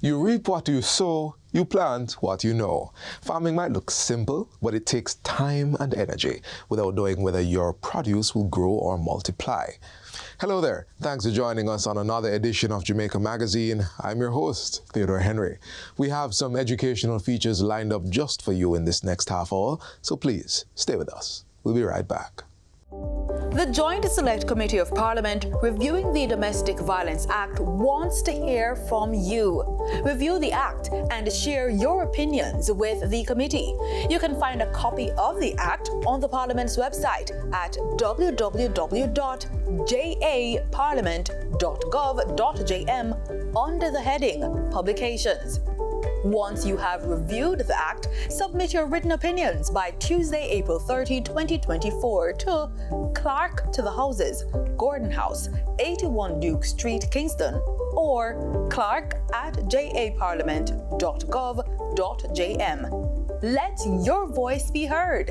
You reap what you sow, you plant what you know. Farming might look simple, but it takes time and energy without knowing whether your produce will grow or multiply. Hello there. Thanks for joining us on another edition of Jamaica Magazine. I'm your host, Theodore Henry. We have some educational features lined up just for you in this next half hour, so please stay with us. We'll be right back. The Joint Select Committee of Parliament reviewing the Domestic Violence Act wants to hear from you. Review the Act and share your opinions with the committee. You can find a copy of the Act on the Parliament's website at www.japarliament.gov.jm under the heading Publications. Once you have reviewed the Act, submit your written opinions by Tuesday, April 30, 2024 to Clerk to the Houses, Gordon House, 81 Duke Street, Kingston, or clerk@japarliament.gov.jm. Let your voice be heard.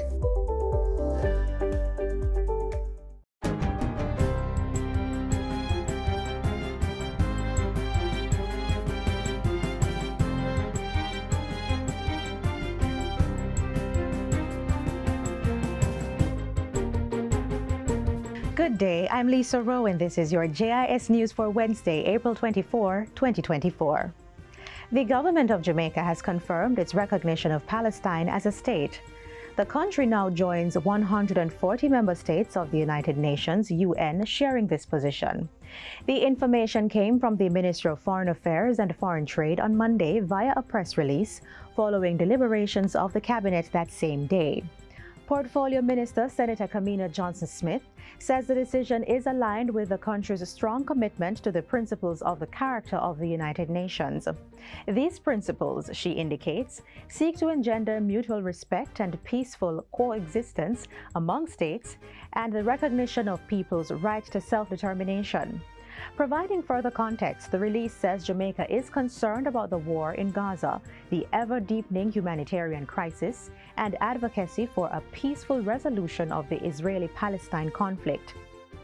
Good day, I'm Lisa Rowe and this is your JIS News for Wednesday, April 24, 2024. The government of Jamaica has confirmed its recognition of Palestine as a state. The country now joins 140 member states of the United Nations, UN, sharing this position. The information came from the Minister of Foreign Affairs and Foreign Trade on Monday via a press release following deliberations of the cabinet that same day. Portfolio Minister Senator Kamina Johnson-Smith says the decision is aligned with the country's strong commitment to the principles of the character of the United Nations. These principles, she indicates, seek to engender mutual respect and peaceful coexistence among states and the recognition of people's right to self-determination. Providing further context, the release says Jamaica is concerned about the war in Gaza, the ever-deepening humanitarian crisis, and advocacy for a peaceful resolution of the Israeli-Palestine conflict.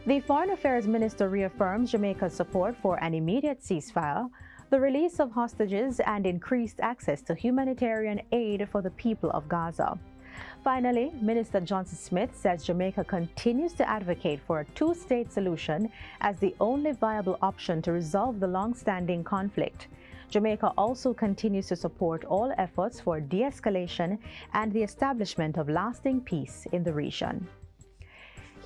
The Foreign Affairs Minister reaffirms Jamaica's support for an immediate ceasefire, the release of hostages, and increased access to humanitarian aid for the people of Gaza. Finally, Minister Johnson-Smith says Jamaica continues to advocate for a two-state solution as the only viable option to resolve the long-standing conflict. Jamaica also continues to support all efforts for de-escalation and the establishment of lasting peace in the region.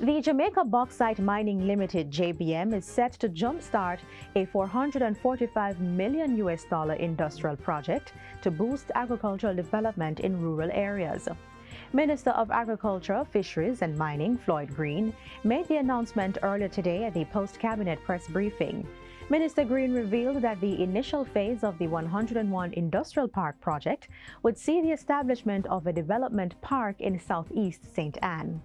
The Jamaica Box Site Mining Limited (JBM) is set to jumpstart a $445 million industrial project to boost agricultural development in rural areas. Minister of Agriculture, Fisheries and Mining, Floyd Green, made the announcement earlier today at the post-cabinet press briefing. Minister Green revealed that the initial phase of the 101 Industrial Park project would see the establishment of a development park in southeast St. Anne.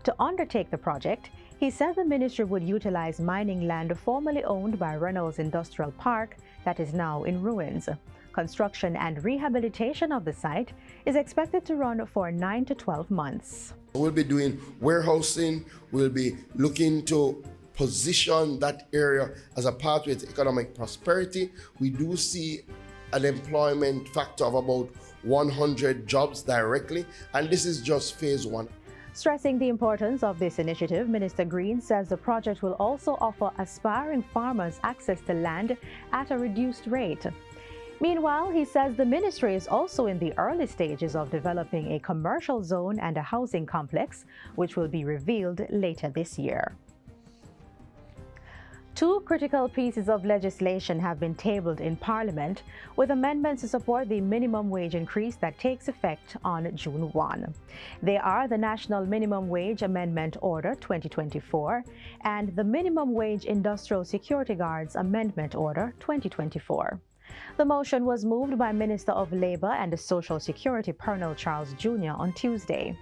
To undertake the project, he said the ministry would utilize mining land formerly owned by Reynolds Industrial Park that is now in ruins. Construction and rehabilitation of the site is expected to run for 9 to 12 months. We'll be doing warehousing, we'll be looking to position that area as a pathway to economic prosperity. We do see an employment factor of about 100 jobs directly, and this is just phase one. Stressing the importance of this initiative, Minister Green says the project will also offer aspiring farmers access to land at a reduced rate. Meanwhile, he says the ministry is also in the early stages of developing a commercial zone and a housing complex, which will be revealed later this year. Two critical pieces of legislation have been tabled in Parliament, with amendments to support the minimum wage increase that takes effect on June 1. They are the National Minimum Wage Amendment Order 2024 and the Minimum Wage Industrial Security Guards Amendment Order 2024. The motion was moved by Minister of Labour and Social Security Pernell Charles Jr. on Tuesday.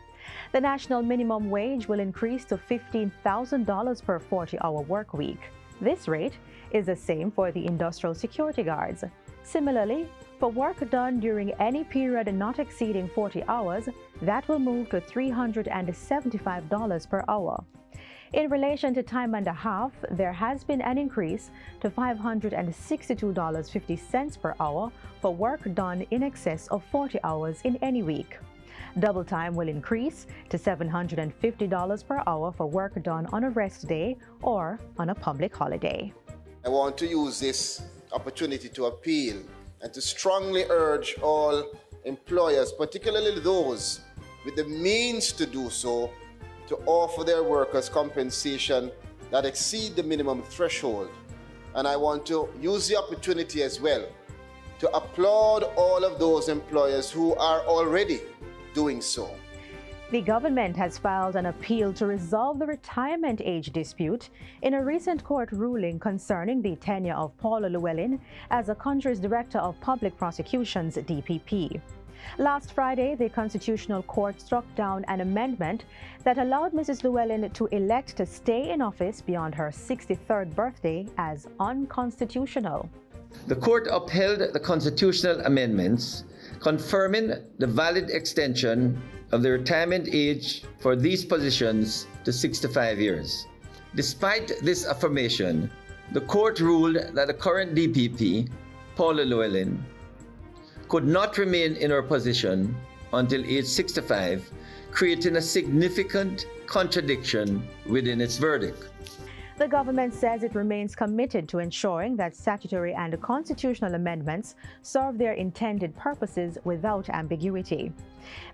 The national minimum wage will increase to $15,000 per 40-hour work week. This rate is the same for the industrial security guards. Similarly, for work done during any period not exceeding 40 hours, that will move to $375 per hour. In relation to time and a half, there has been an increase to $562.50 per hour for work done in excess of 40 hours in any week. Double time will increase to $750 per hour for work done on a rest day or on a public holiday. I want to use this opportunity to appeal and to strongly urge all employers, particularly those with the means to do so, to offer their workers compensation that exceed the minimum threshold. And I want to use the opportunity as well to applaud all of those employers who are already doing so. The government has filed an appeal to resolve the retirement age dispute in a recent court ruling concerning the tenure of Paula Llewellyn as the country's Director of Public Prosecutions, DPP. Last Friday, the Constitutional Court struck down an amendment that allowed Mrs. Llewellyn to elect to stay in office beyond her 63rd birthday as unconstitutional. The court upheld the constitutional amendments, confirming the valid extension of the retirement age for these positions to 65 years. Despite this affirmation, the court ruled that the current DPP, Paula Llewellyn, could not remain in her position until age 65, creating a significant contradiction within its verdict. The government says it remains committed to ensuring that statutory and constitutional amendments serve their intended purposes without ambiguity.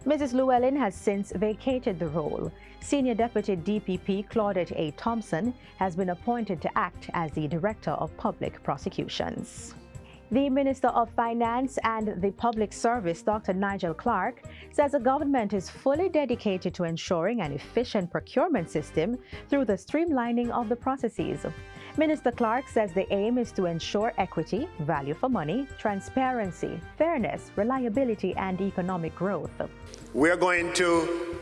Mrs. Llewellyn has since vacated the role. Senior Deputy DPP Claudette A. Thompson has been appointed to act as the Director of Public Prosecutions. The Minister of Finance and the Public Service, Dr. Nigel Clerk, says the government is fully dedicated to ensuring an efficient procurement system through the streamlining of the processes. Minister Clerk says the aim is to ensure equity, value for money, transparency, fairness, reliability, and economic growth. We're going to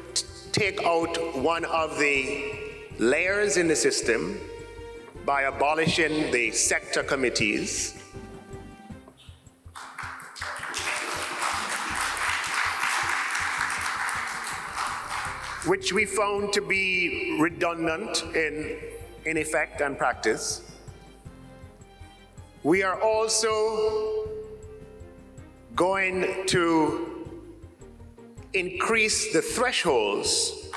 take out one of the layers in the system by abolishing the sector committees. Which we found to be redundant in effect and practice. We are also going to increase the thresholds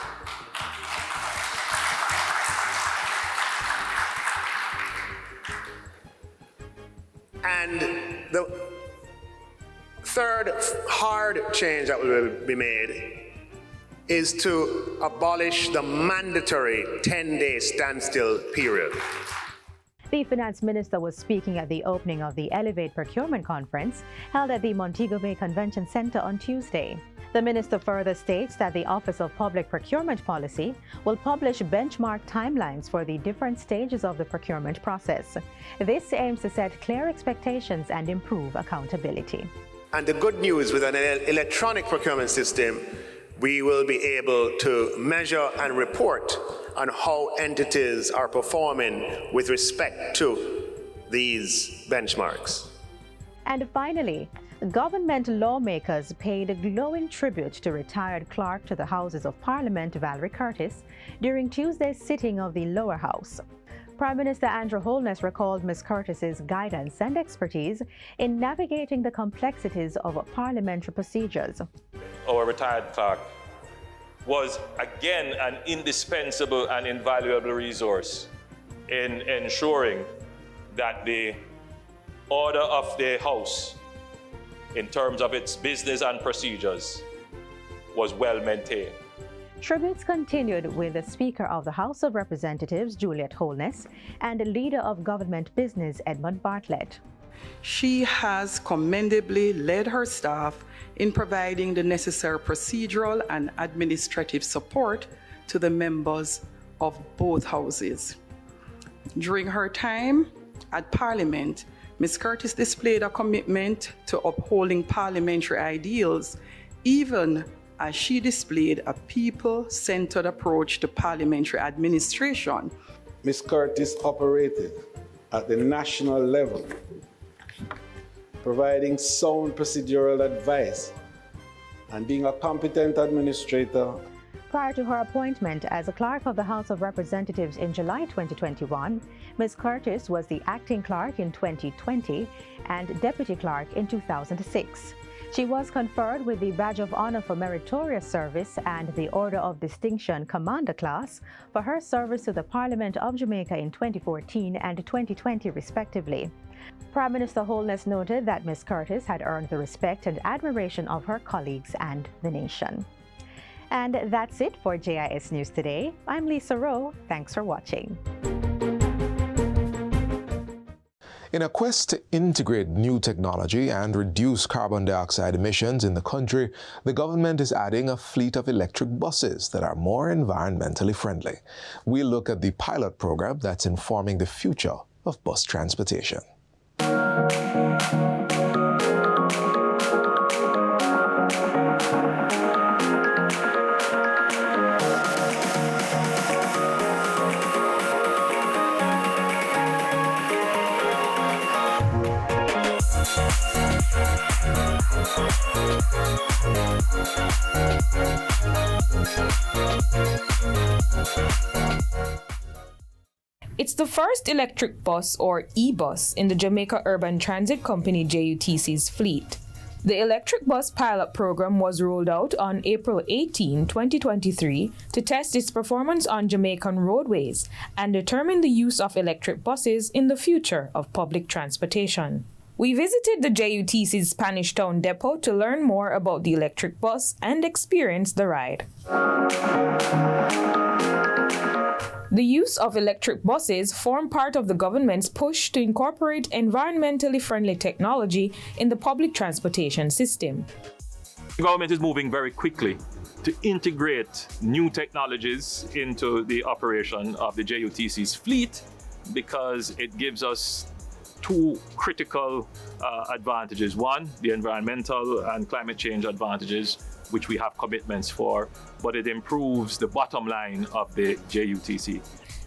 and the third hard change that will be made is to abolish the mandatory 10-day standstill period. The finance minister was speaking at the opening of the Elevate Procurement Conference held at the Montego Bay Convention Center on Tuesday. The minister further states that the Office of Public Procurement Policy will publish benchmark timelines for the different stages of the procurement process. This aims to set clear expectations and improve accountability. And the good news with an electronic procurement system, we will be able to measure and report on how entities are performing with respect to these benchmarks. And finally, government lawmakers paid a glowing tribute to retired clerk to the Houses of Parliament, Valerie Curtis, during Tuesday's sitting of the lower house. Prime Minister Andrew Holness recalled Ms. Curtis's guidance and expertise in navigating the complexities of parliamentary procedures. Our retired clerk was again an indispensable and invaluable resource in ensuring that the order of the House, in terms of its business and procedures, was well maintained. Tributes continued with the Speaker of the House of Representatives, Juliet Holness, and the Leader of Government Business, Edmund Bartlett. She has commendably led her staff in providing the necessary procedural and administrative support to the members of both houses. During her time at Parliament, Ms. Curtis displayed a commitment to upholding parliamentary ideals, even as she displayed a people-centered approach to parliamentary administration. Ms. Curtis operated at the national level, providing sound procedural advice and being a competent administrator. Prior to her appointment as a clerk of the House of Representatives in July 2021, Ms. Curtis was the acting clerk in 2020 and deputy clerk in 2006. She was conferred with the Badge of Honor for Meritorious Service and the Order of Distinction Commander Class for her service to the Parliament of Jamaica in 2014 and 2020 respectively. Prime Minister Holness noted that Ms. Curtis had earned the respect and admiration of her colleagues and the nation. And that's it for JIS News Today. I'm Lisa Rowe. Thanks for watching. In a quest to integrate new technology and reduce carbon dioxide emissions in the country, the government is adding a fleet of electric buses that are more environmentally friendly. We'll look at the pilot program that's informing the future of bus transportation. It's the first electric bus, or e-bus, in the Jamaica Urban Transit Company JUTC's fleet. The electric bus pilot program was rolled out on April 18, 2023 to test its performance on Jamaican roadways and determine the use of electric buses in the future of public transportation. We visited the JUTC's Spanish Town depot to learn more about the electric bus and experience the ride. The use of electric buses form part of the government's push to incorporate environmentally friendly technology in the public transportation system. The government is moving very quickly to integrate new technologies into the operation of the JUTC's fleet because it gives us two critical advantages. One, the environmental and climate change advantages, which we have commitments for, but it improves the bottom line of the JUTC.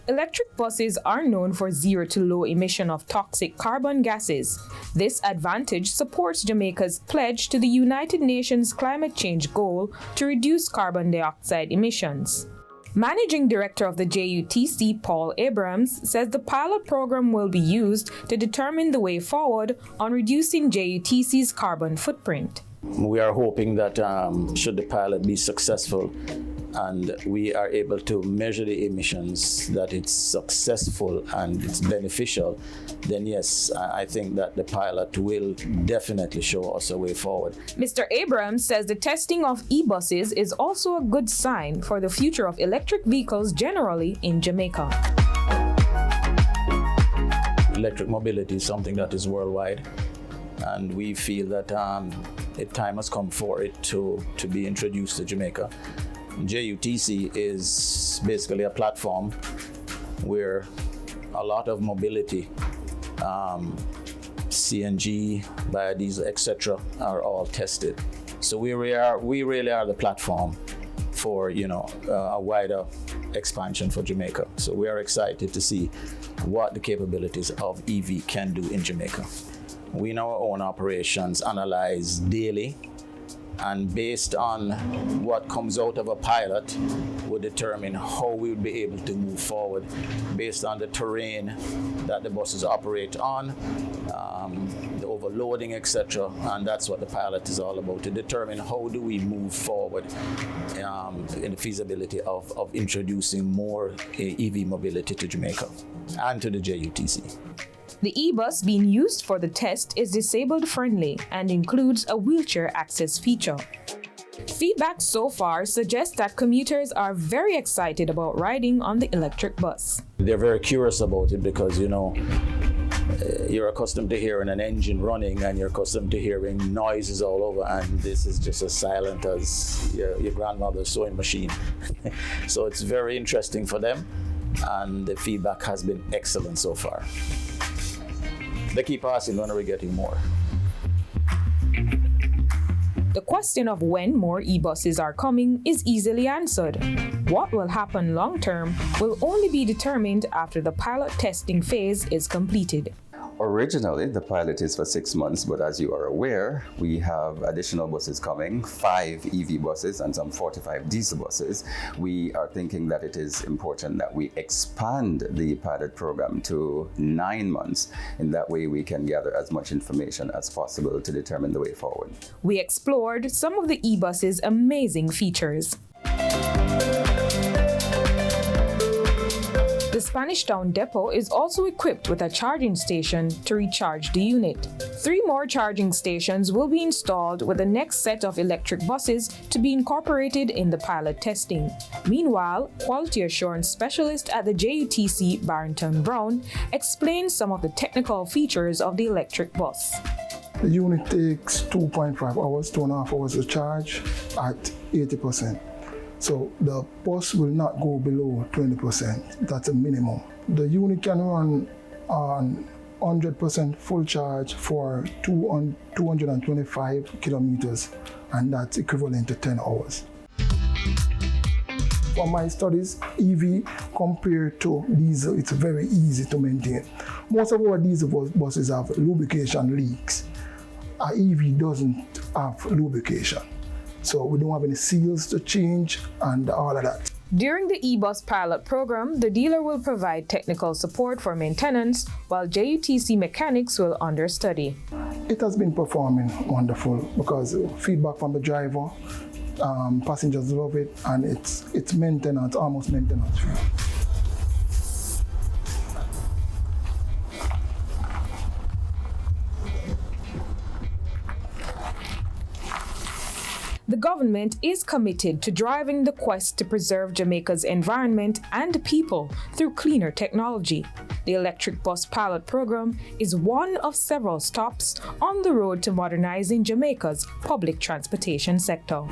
Electric buses are known for zero to low emission of toxic carbon gases. This advantage supports Jamaica's pledge to the United Nations climate change goal to reduce carbon dioxide emissions. Managing Director of the JUTC, Paul Abrams, says the pilot program will be used to determine the way forward on reducing JUTC's carbon footprint. We are hoping that should the pilot be successful and we are able to measure the emissions, that it's successful and it's beneficial, then yes, I think that the pilot will definitely show us a way forward. Mr. Abrams says the testing of e-buses is also a good sign for the future of electric vehicles generally in Jamaica. Electric mobility is something that is worldwide, and we feel that time has come for it to be introduced to Jamaica. JUTC is basically a platform where a lot of mobility, CNG, biodiesel, etc., are all tested. So we really are the platform for a wider expansion for Jamaica. So we are excited to see what the capabilities of EV can do in Jamaica. We in our own operations analyze daily, and based on what comes out of a pilot, will determine how we would be able to move forward based on the terrain that the buses operate on, the overloading, etc. And that's what the pilot is all about, to determine how do we move forward in the feasibility of introducing more EV mobility to Jamaica and to the JUTC. The e-bus being used for the test is disabled friendly and includes a wheelchair access feature. Feedback so far suggests that commuters are very excited about riding on the electric bus. They're very curious about it because, you're accustomed to hearing an engine running and you're accustomed to hearing noises all over, and this is just as silent as your grandmother's sewing machine. So it's very interesting for them, and the feedback has been excellent so far. They keep asking when are we getting more. The question of when more e-buses are coming is easily answered. What will happen long term will only be determined after the pilot testing phase is completed. Originally, the pilot is for 6 months, but as you are aware, we have additional buses coming, 5 EV buses and some 45 diesel buses. We are thinking that it is important that we expand the pilot program to 9 months. In that way, we can gather as much information as possible to determine the way forward. We explored some of the e-bus's amazing features. The Spanish Town depot is also equipped with a charging station to recharge the unit. 3 more charging stations will be installed with the next set of electric buses to be incorporated in the pilot testing. Meanwhile, quality assurance specialist at the JUTC, Barrington Brown, explains some of the technical features of the electric bus. The unit takes 2.5 hours, 2.5 hours to charge at 80%. So the bus will not go below 20%. That's a minimum. The unit can run on 100% full charge for 225 kilometers, and that's equivalent to 10 hours. For my studies, EV compared to diesel, it's very easy to maintain. Most of our diesel buses have lubrication leaks. Our EV doesn't have lubrication. So we don't have any seals to change and all of that. During the e-bus pilot program, the dealer will provide technical support for maintenance, while JUTC mechanics will understudy. It has been performing wonderful because feedback from the driver, passengers love it, and it's maintenance, almost maintenance free. The government is committed to driving the quest to preserve Jamaica's environment and people through cleaner technology. The electric bus pilot program is one of several stops on the road to modernizing Jamaica's public transportation sector.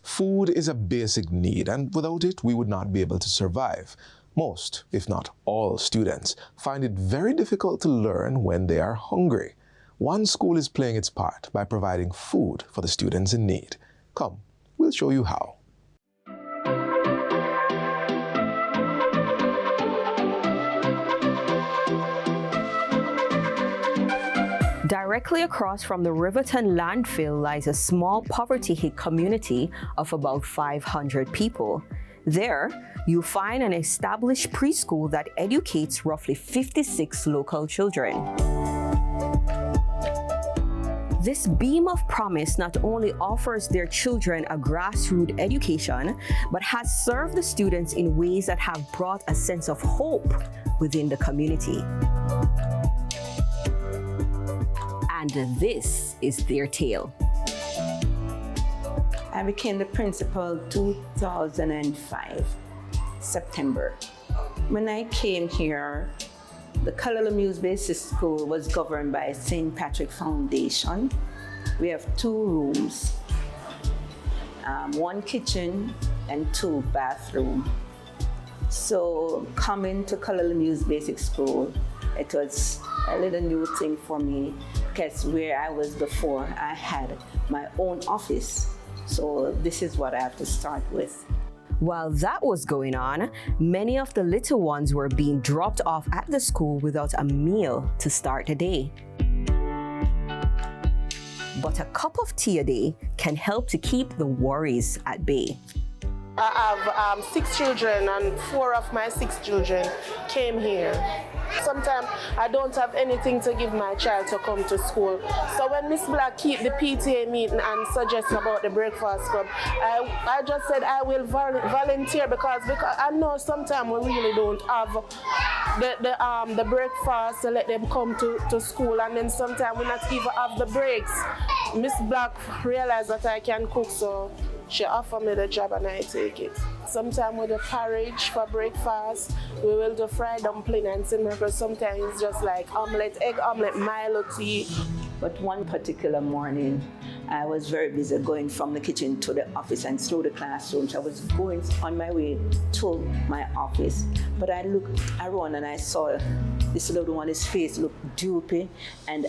Food is a basic need, and without it, we would not be able to survive. Most, if not all, students find it very difficult to learn when they are hungry. One school is playing its part by providing food for the students in need. Come, we'll show you how. Directly across from the Riverton landfill lies a small poverty-hit community of about 500 people. There, you'll find an established preschool that educates roughly 56 local children. This beam of promise not only offers their children a grassroots education, but has served the students in ways that have brought a sense of hope within the community. And this is their tale. I became the principal 2005, September. When I came here, the Kalala Muse Basic School was governed by St. Patrick Foundation. We have 2 rooms, 1 kitchen and 2 bathrooms. So coming to Kalala Muse Basic School, it was a little new thing for me because where I was before, I had my own office. So this is what I have to start with. While that was going on, many of the little ones were being dropped off at the school without a meal to start the day. But a cup of tea a day can help to keep the worries at bay. I have 6 children, and 4 of my 6 children came here. Sometimes I don't have anything to give my child to come to school. So when Miss Black keep the PTA meeting and suggest about the breakfast club, I just said I will volunteer because I know sometimes we really don't have the breakfast to let them come to school, and then sometimes we not even have the breaks. Miss Black realized that I can cook, so she offered me the job and I take it. sometimes with the porridge for breakfast. We will do fried dumpling and cinnamon. Sometimes it's just like omelette, egg omelette, Milo tea. But one particular morning, I was very busy going from the kitchen to the office and through the classrooms. I was going on my way to my office, but I looked around and I saw this little one, his face looked droopy, and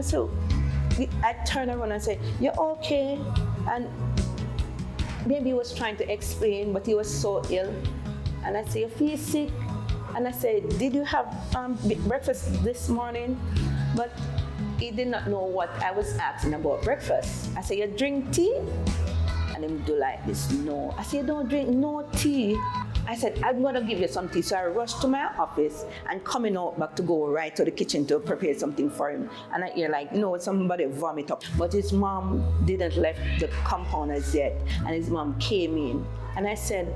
so I turned around and said, "You're okay?" And maybe he was trying to explain, but he was so ill. And I said, "You feel sick?" And I said, "Did you have breakfast this morning?" But he did not know what I was asking about breakfast. I said, "You drink tea?" And him do like this, "No." I said, "You don't drink no tea?" I said, "I'm gonna give you some tea." So I rushed to my office and coming out back to go right to the kitchen to prepare something for him. And I hear like, somebody vomit up. But his mom didn't left the compound as yet. And his mom came in. And I said,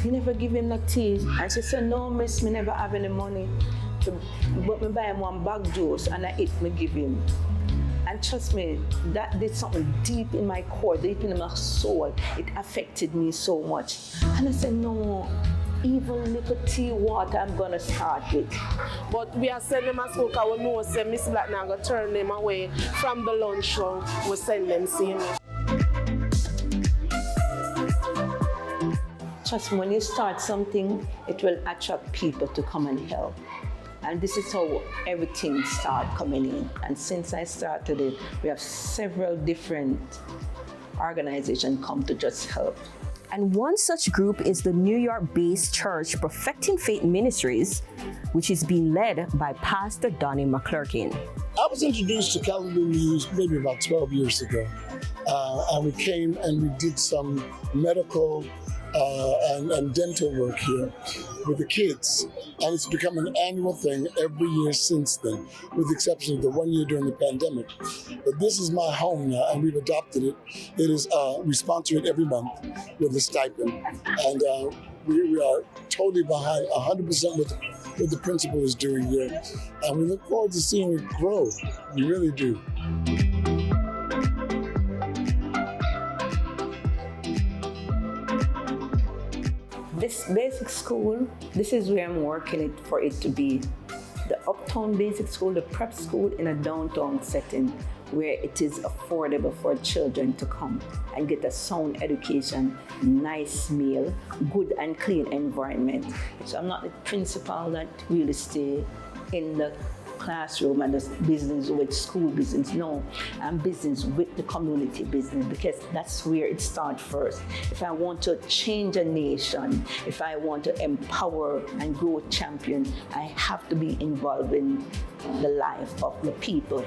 "You never give him no tea?" And she said, "No, miss, me never have any money. But me buy him one bag juice and I eat, me give him." And trust me, that did something deep in my core, deep in my soul. It affected me so much. And I said, "No, even little tea water I'm gonna start with." But we are sending them a school because we know say Miss Black now gonna turn them away from the lunch room. We send them see me. Trust me, when you start something, it will attract people to come and help. And this is how everything started coming in. And since I started it, we have several different organizations come to just help. And one such group is the New York-based church Perfecting Faith Ministries, which is being led by Pastor Donnie McClurkin. I was introduced to Kalamazoo News maybe about 12 years ago. And we came and we did some medical and dental work here with the kids. And it's become an annual thing every year since then, with the exception of the 1 year during the pandemic. But this is my home now, and we've adopted it. It is, we sponsor it every month with a stipend. And we are totally behind 100% what the principal is doing here. And we look forward to seeing it grow. We really do. This basic school, this is where I'm working it for it to be the uptown basic school, the prep school in a downtown setting where it is affordable for children to come and get a sound education, nice meal, good and clean environment. So I'm not the principal that really stay in the classroom and the business with school business. No, I'm business with the community business because that's where it starts first. If I want to change a nation, if I want to empower and grow champion, I have to be involved in the life of the people.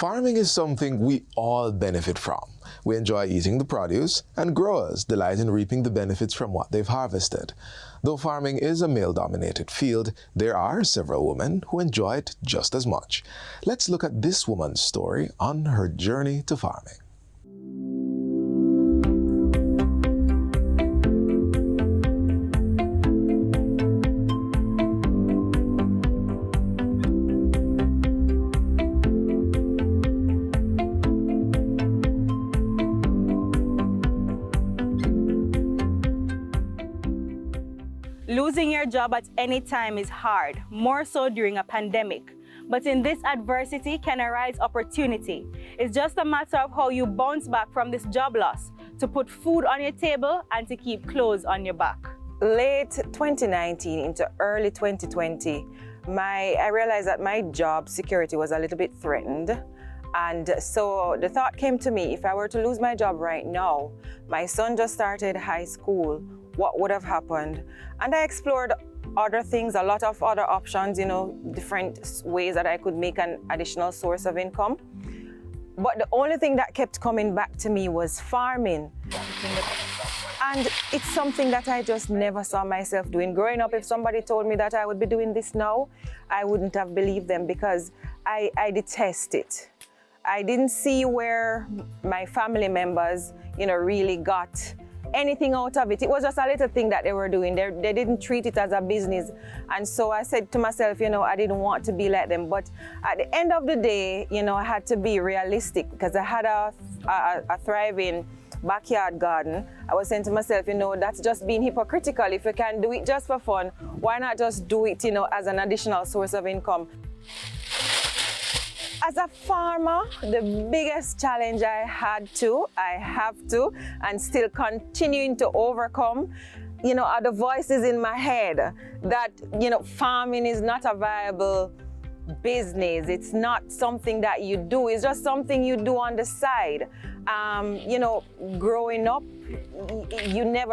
Farming is something we all benefit from. We enjoy eating the produce, and growers delight in reaping the benefits from what they've harvested. Though farming is a male-dominated field, there are several women who enjoy it just as much. Let's look at this woman's story on her journey to farming. Losing your job at any time is hard, more so during a pandemic. But in this adversity can arise opportunity. It's just a matter of how you bounce back from this job loss to put food on your table and to keep clothes on your back. Late 2019 into early 2020, I realized that my job security was a little bit threatened. And so the thought came to me, if I were to lose my job right now, my son just started high school, what would have happened? And I explored other things, a lot of other options, different ways that I could make an additional source of income. But the only thing that kept coming back to me was farming. And it's something that I just never saw myself doing. Growing up, if somebody told me that I would be doing this now, I wouldn't have believed them because I detest it. I didn't see where my family members, really got anything out of it. It was just a little thing that they were doing. They didn't treat it as a business. And so I said to myself, I didn't want to be like them. But at the end of the day, I had to be realistic because I had a thriving backyard garden. I was saying to myself, that's just being hypocritical. If you can do it just for fun, why not just do it, as an additional source of income? As a farmer, the biggest challenge I have to, and still continuing to overcome, are the voices in my head that, farming is not a viable business. It's not something that you do. It's just something you do on the side. Growing up,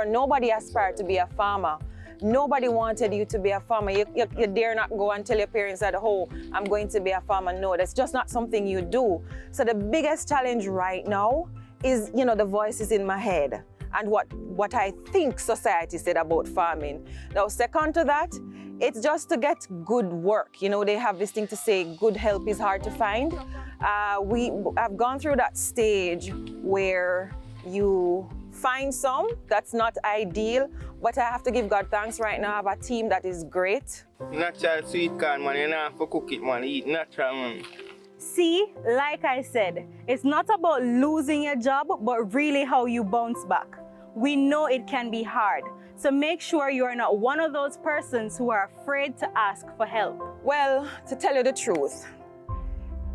nobody aspired to be a farmer. Nobody wanted you to be a farmer. You dare not go and tell your parents that, oh, I'm going to be a farmer. No, that's just not something you do. So the biggest challenge right now is, the voices in my head and what I think society said about farming. Now, second to that, it's just to get good work. They have this thing to say, good help is hard to find. I've gone through that stage where you find some that's not ideal, but I have to give God thanks right now. I have a team that is great. Natural sweet corn, man. You don't have to cook it, man. Eat natural, man. See, like I said, it's not about losing your job, but really how you bounce back. We know it can be hard, so make sure you are not one of those persons who are afraid to ask for help. Well, to tell you the truth,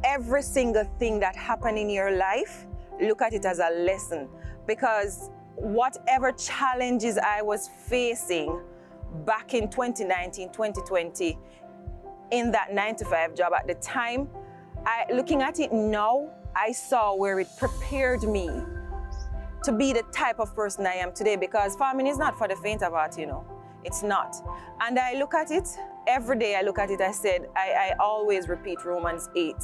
every single thing that happened in your life, look at it as a lesson. Because whatever challenges I was facing back in 2019, 2020, in that 9-to-5 job at the time, looking at it now, I saw where it prepared me to be the type of person I am today, because farming is not for the faint of heart, It's not. And I look at it, every day I look at it, I always repeat Romans 8.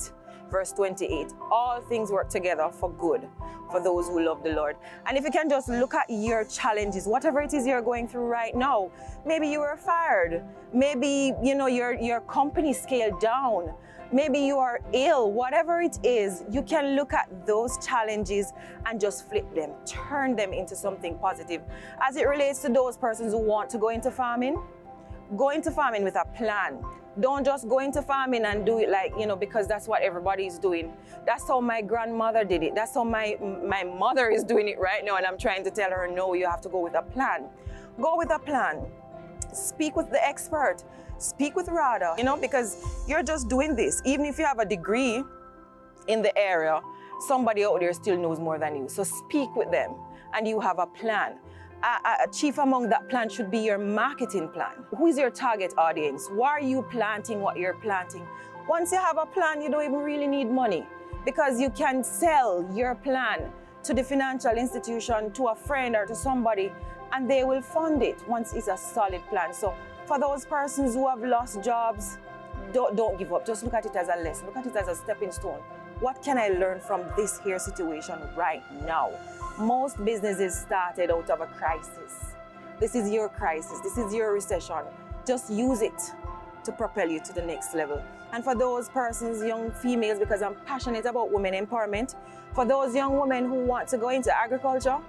Verse 28, all things work together for good for those who love the Lord. And if you can just look at your challenges, whatever it is you're going through right now, maybe you were fired, maybe your company scaled down, maybe you are ill, whatever it is, you can look at those challenges and just flip them, turn them into something positive. As it relates to those persons who want to go into farming with a plan. Don't just go into farming and do it like, because that's what everybody's doing. That's how my grandmother did it. That's how my mother is doing it right now. And I'm trying to tell her, no, you have to go with a plan. Go with a plan. Speak with the expert. Speak with RADA, because you're just doing this. Even if you have a degree in the area, somebody out there still knows more than you. So speak with them and you have a plan. Chief among that plan should be your marketing plan. Who is your target audience? Why are you planting what you're planting? Once you have a plan, you don't even really need money, because you can sell your plan to the financial institution, to a friend or to somebody, and they will fund it once it's a solid plan. So for those persons who have lost jobs, don't give up. Just look at it as a lesson. Look at it as a stepping stone. What can I learn from this here situation right now? Most businesses started out of a crisis. This is your crisis. This is your recession. Just use it to propel you to the next level. And for those persons, young females, because I'm passionate about women empowerment, for those young women who want to go into agriculture,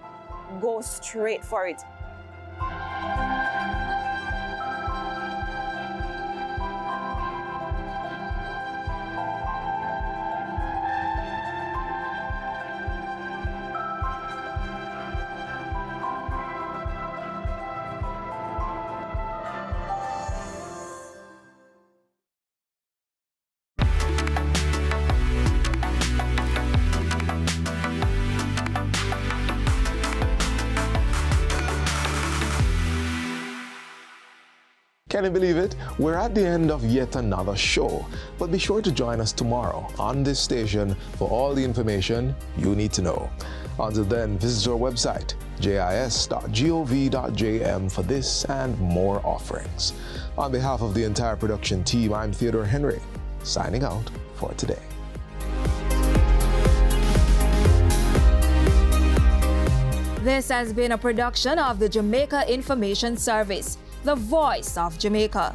go straight for it. Can you believe it? We're at the end of yet another show, but be sure to join us tomorrow on this station for all the information you need to know. Until then, visit our website, jis.gov.jm, for this and more offerings. On behalf of the entire production team, I'm Theodore Henry, signing out for today. This has been a production of the Jamaica Information Service, the voice of Jamaica.